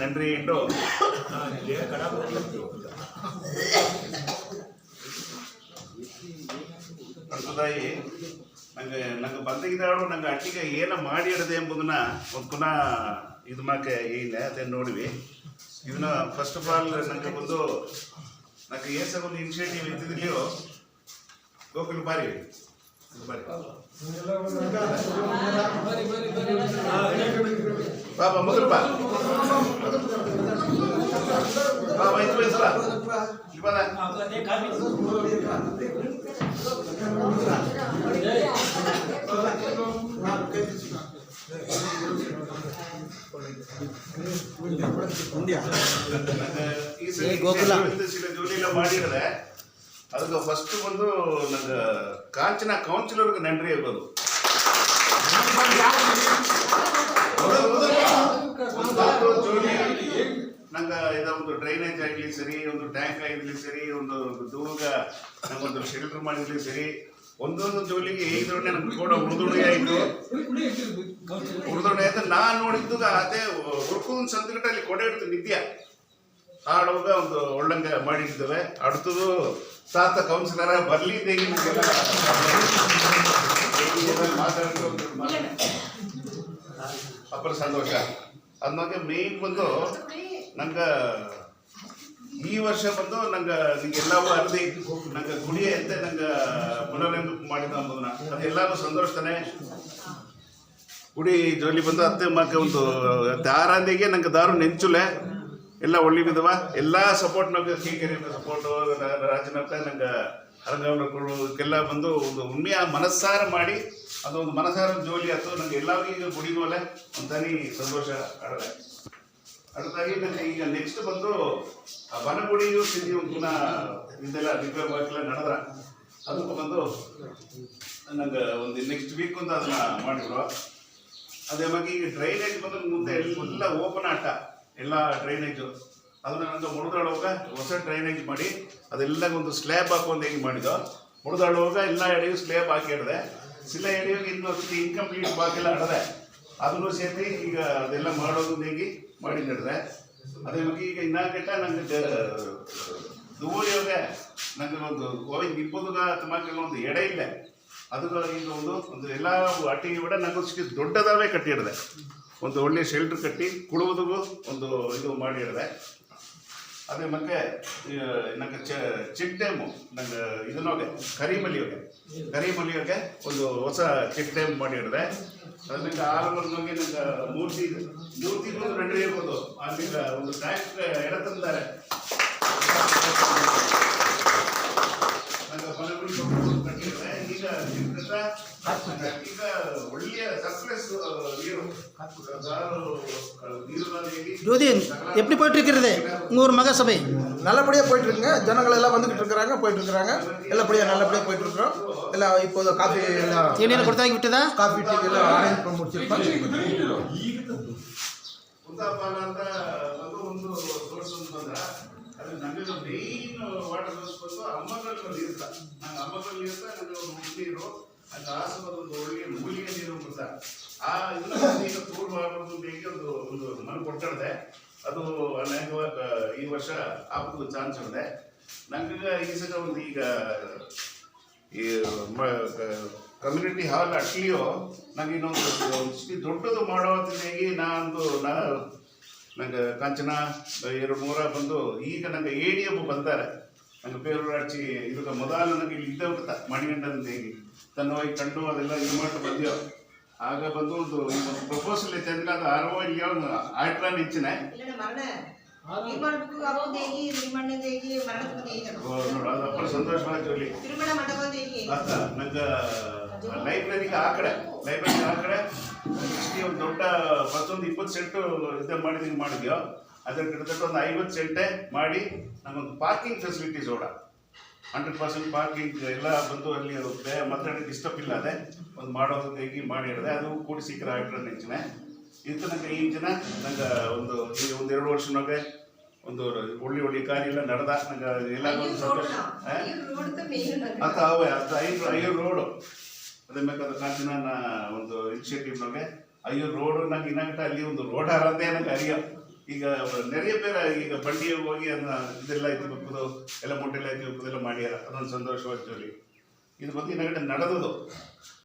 நன்றி இಟ್ಟು அடுத்தದಾಗಿ ನಂಗೆ ಬಂದಿದ್ದಾಳು ನಂಗೆ ಅಟ್ಟಿಗೆ ಏನ ಮಾಡಿ ಇಡದೆ ಎಂಬುದನ್ನ ಒಂದು ಪುನಃ ಇದು ಮಾಕೆ ಏನಿಲ್ಲ ಅದನ್ನು ನೋಡಿವಿ. ಇದನ್ನ ಫಸ್ಟ್ ಆಫ್ ಆಲ್ ನಂಗೆ ಬಂದು ನಂಗೆ ಏಸ ಒಂದು ಇನಿಷಿಯೇಟಿವ್ ಇದ್ದಿದ್ಲಿಯೋ ಗೋಕುಲ್ ಬಾರಿ ಬಾಬಾ ಮೊದಲು ಬಾ ಬಾಬಾ ಇದು ವಯಸ್ಸಲ್ಲ ಇವಾಗ ಜೋಲಿಲ್ಲ ಮಾಡಿದ್ರೆ ಅದಕ್ಕೆ ಫಸ್ಟ್ ಬಂದು ನಂಗೆ ಕಾಂಚನ ಕೌನ್ಸಿಲರ್ಗೆ ನನ್ರಿ ಇರ್ಬೋದು. ನಂಗೆ ಇದೊಂದು ಡ್ರೈನೇಜ್ ಆಗಲಿ ಸರಿ, ಒಂದು ಟ್ಯಾಂಕ್ ಆಗಿರಲಿ ಸರಿ, ಒಂದು ದೂಗ ನಂಗೊಂದು ಶೆಲ್ಟರ್ ಮಾಡಿರ್ಲಿ ಸರಿ, ಒಂದೊಂದು ಜೋಲಿಗೆ ಇದ್ರೊಡನೆ ನಮ್ಗೆ ಕೂಡ ಉಳಿದುಣೆ ಆಯಿತು. ಉಳಿದುಣೆ ಆಯ್ತು ನಾನು ನೋಡಿದ್ದು ಅದೇ ಉಳ್ಕೊಂದು ಸಂತಗಟ್ಟಲ್ಲಿ ಕೊಡೆ ಇಡ್ತು ನಿತ್ಯ ಆಡುವಾಗ ಒಂದು ಒಳ್ಳಂಗ ಮಾಡಿದ್ದೇವೆ. அடுத்தது ತಾತ ಕೌನ್ಸಿಲರ ಬರ್ಲಿ ದೇಗಿ ಅಪ್ಪರ ಸಂತೋಷ. ಅದ್ನಾಗೆ ಮೇನ್ ಬಂದು ನಂಗೆ ಈ ವರ್ಷ ಬಂದು ನಂಗೆ ಎಲ್ಲವೂ ಅರ್ಧಿ ನಂಗೆ ಗುಡಿ ಅಂತ ನಂಗೆ ಪುನರ್ನೆನಪು ಮಾಡಿದ ಅಂಬುದನ್ನ ಅದೆಲ್ಲರೂ ಸಂತೋಷತಾನೆ. ಗುಡಿ ಜೋಲಿ ಬಂದು ಅತ್ತೆ ಮಕ್ಕ ಒಂದು ದಾರಂದಿಗೆ ನಂಗೆ ದಾರು ನೆಂಚುಲೆ ಎಲ್ಲ ಒಳ್ಳೆಯದವ ಎಲ್ಲ ಸಪೋರ್ಟ್ ನಮಗೆ ಕೀಕೆರೆ ಸಪೋರ್ಟು ರಾಜನಕ್ಕ ನಂಗೆ ಅರಂಗಕ್ಕೆಲ್ಲ ಬಂದು ಒಂದು ಉಣ್ಮೆಯ ಮನಸ್ಸಾರ ಮಾಡಿ ಅದೊಂದು ಮನಸ್ಸಾರ ಜೋಲಿ ಆಯ್ತು. ನಂಗೆ ಎಲ್ಲರಿಗೂ ಗುಡಿ ಮೇಲೆ ಒಂಥರ ಸಂತೋಷ ಆಡದೆ. அடுத்தாಗಿ ನನಗೆ ಈಗ ನೆಕ್ಸ್ಟ್ ಬಂದು ವನಗುಡಿಯು ಸಿದ್ಧಿ ಒಂದು ಪುನಃ ಇದೆಲ್ಲ ರಿಪೇರ್ ವರ್ಕ್ ಎಲ್ಲ ನಡೆದ್ರ ಅದಕ್ಕೂ ಬಂದು ನಂಗೆ ಒಂದು ನೆಕ್ಸ್ಟ್ ವೀಕ್ ಒಂದು ಅದನ್ನ ಮಾಡಿದ್ರು. ಅದೇ ಬಗ್ಗೆ ಈಗ ಡ್ರೈನೇಜ್ ಬಂದು ಮುಂದೆ ಎಲ್ಲ ಓಪನ್ ಆಟ ಎಲ್ಲ ಡ್ರೈನೇಜು ಅದನ್ನ ನಂಗೆ ಮುಡಿದಾಡುವಾಗ ಹೊಸ ಡ್ರೈನೇಜ್ ಮಾಡಿ ಅದೆಲ್ಲ ಒಂದು ಸ್ಲ್ಯಾಬ್ ಹಾಕೊಂಡು ಹೇಗೆ ಮಾಡಿದ್ದು. ಮುಡಿದಾಡುವಾಗ ಎಲ್ಲ ಎಡೆಯು ಸ್ಲ್ಯಾಬ್ ಹಾಕಿ ಹಿಡ್ದೆ. ಸಿಲ್ಲ ಎಡೆಯೋಗಿ ಇನ್ನೊಂದು ಇನ್ಕಂಪ್ಲೀಟ್ ಬಾಕಿಲ್ಲ ಆಡದೆ ಅದನ್ನು ಸೇರಿ ಈಗ ಅದೆಲ್ಲ ಮಾಡೋದು ಹೇಗೆ ಮಾಡಿ ನಡೆದೆ. ಅದೇ ಬಗ್ಗೆ ಈಗ ಇನ್ನಾಗಟ್ಟ ನಂಗೆ ದೂರಿಯೋಗ ನಂಗೆ ಒಂದು ಗೋವಿಂದ ಇಬ್ಬದುಗ ತುಮಕ್ಕೆ ಒಂದು ಎಡೆ ಇಲ್ಲ ಅದು ಈಗ ಒಂದು ಎಲ್ಲ ಅಟ್ಟಿಗೆ ಕೂಡ ನಂಗೆ ಸಿಕ್ಕಿ ದೊಡ್ಡದಾವೇ ಕಟ್ಟಿ ಹಿಡ್ದೆ. ಒಂದು ಒಳ್ಳೆಯ ಶೆಲ್ಟರ್ ಕಟ್ಟಿ ಕುಡುವುದಿಗೂ ಒಂದು ಇದು ಮಾಡಿ ಹಿಡ್ದೆ. ಅದೇ ಮತ್ತೆ ನಂಗೆ ಚೆಕ್ ಡ್ಯಾಮು ನಂಗೆ ಇದನ್ನೋಗೆ ಕರಿಮಲಿಯೋಗೆ ಒಂದು ಹೊಸ ಚೆಕ್ ಡ್ಯಾಮ್ ಮಾಡಿ ಹಿಡ್ದೆ. ಅದಕ್ಕೆ ಆಲಮರ್ನೋಗಿ ನಂಗೆ ಮೂರ್ತಿಗೂ ರೆಡಿ ಇರ್ಬೋದು. ಅಲ್ಲಿಗ ಒಂದು ಟ್ಯಾಂಕ್ ಎಡ ತಂದಾರೆ ಕಟ್ಟಿದ್ರೆ ಈಗ ಈಗ ಒಳ್ಳೆಯ சர்ப்ளஸ் நீரும் ஜோதி எப்படி போயிட்டு இருக்கிறது உங்கள் ஒரு மக சபை? நல்லபடியாக போயிட்டு இருக்குங்க. ஜனங்கள் எல்லாம் வந்துகிட்டு இருக்கிறாங்க, போயிட்டு இருக்கிறாங்க. நல்லபடியாக போயிட்டு இருக்கிறோம். எல்லாம் இப்போது காஃபி எல்லாம் தேநீர் கொடுத்தாக்கி விட்டதா? காஃபி டீ எல்லாம் அரேஞ்ச் பண்ணி முடிச்சிருக்கோம். ಉದ್ದಾಪಾನ ಅಂತ ಒಂದು ಸೋರ್ಸ್ ಬಂದ್ರೆ ಅದು ನಮಗೆ ಮೇನ್ ವಾಟರ್ ಸೋರ್ಸ್ ಬಂದು ಅಮ್ಮಗಲ್ಲಿ ನೀರ್ತ ನಂಗೆ ಅಮ್ಮಗಲ್ಲಿ ನೀರ್ತ ನನಗೆ ಒಂದು ನೀರು ಅದು ಆಸದ ಒಂದು ಒಳ್ಳೆಯ ಮೂಲಿಗೆ ನೀರು ಬರ್ತಾ ಆ ಇದನ್ನ ಟೂರ್ ಮಾಡೋದು ಹೇಗೆ ಒಂದು ಮನೆ ಕೊಟ್ಟಾಡ್ದೆ. ಅದು ಈ ವರ್ಷ ಹಾಕೋದು ಚಾನ್ಸ್ ಇದೆ ನಂಗೆ. ಈ ಸಲ ಒಂದು ಈಗ ಈ ಕಮ್ಯುನಿಟಿ ಹಾಲ್ ಅಟ್ಲಿಯೋ ನಂಗೆ ಇನ್ನೊಂದು ದೊಡ್ಡದು ಮಾಡೋದ್ರಿಗೆ ನಂಗೆ ಕಾಂಚನ 2-3 ಬಂದು ಈಗ ನಂಗೆ ADF ಬಂದಾರೆ ನಂಗೆ ಪೇರೂರಾಡ್ಚಿ ಇದಕ್ಕೆ ಮೊದಲು ನನಗೆ ಇಲ್ಲಿ ಇದ್ದೇ ಹೋಗುತ್ತಾ ಮಣಿಗಂಡಂತ ಹೇಗೆ ತನ್ನ ಹೋಗಿ ಕಂಡು ಅದೆಲ್ಲ ಇದು ಮಾಡಿ ಬಂದ್ಯೋ. ಆಗ ಬಂದು ಒಂದು ಪ್ರಪೋಸಲ್ ಐತೆ ಅಂದ್ರೆ ಅದು 60 ಆಯ್ತು ಹೆಚ್ಚಿನ ಅದು ಅಪ್ಪ ಸಂತೋಷವಾಗಿ ಜೋಲಿ ನಂಗೆ ಲೈಬ್ರರಿಗೆ ಆ ಕಡೆ ಒಂದು ದೊಡ್ಡ ಮತ್ತೊಂದು 20 ಸೆಂಟು ಇದು ಮಾಡಿದ್ಯೋ ಅದ್ರ ಗಿಡದಟ್ಟು ಒಂದು 50 ಸೆಂಟೆ ಮಾಡಿ ನಮ್ಮೊಂದು ಪಾರ್ಕಿಂಗ್ ಫೆಸಿಲಿಟೀಸ್ ಓಡ 100% ಪಾರ್ಕಿಂಗ್ ಎಲ್ಲ ಬಂದು ಅಲ್ಲಿ ಮಾತಾಡೋಕ್ಕೆ ಡಿಸ್ಟರ್ಬ್ ಇಲ್ಲ ಅದೇ ಒಂದು ಮಾಡೋದು ಹೇಗೆ ಮಾಡಿ ಹಿಡಿದೆ. ಅದು ಕೂಡಿ ಸೀಕ್ರ ಆಗ್ರೆ ನೆಂಚಿನ ಇದು ನಂಗೆ ಈ ಜನ ನಂಗೆ ಒಂದು 2 ವರ್ಷನಾಗೆ ಒಂದು ಒಳ್ಳೆ ಕಾರ್ಯ ಎಲ್ಲ ನಡೆದ ನಂಗೆ ಎಲ್ಲ ಒಂದು ಸಂತೋಷ ಅಂತ ಅವೇ ಅದು 5 ರೋಡು ಅದೇ ಬೇಕಾದ ಕಾಂಚನ ಒಂದು ಇನಿಷಿಯೇಟಿವ್ನಾಗೆ 5 ರೋಡು ನಂಗೆ ಇನ್ನಾಗಟ್ಟ ಅಲ್ಲಿ ಒಂದು ರೋಡ್ ಹಾರದೇ ನಂಗೆ ಅರಿಯೋ ಈಗ ನೆರೆಯ ಬೇರೆ ಈಗ ಬಂಡಿಗೆ ಹೋಗಿ ಅದನ್ನ ಇದೆಲ್ಲ ಐತಿ ಹೋಗೋದು ಎಲ್ಲ ಮೊಟ್ಟೆಲ್ಲ ಐತಿ ಹೋಗೋದೆಲ್ಲ ಮಾಡ್ಯಾರ ಅದೊಂದು ಸಂತೋಷವಾದ ಜೋಲಿ. ಇದು ಬಂದು ಈ ನಗಡೆ ನಡೆದದು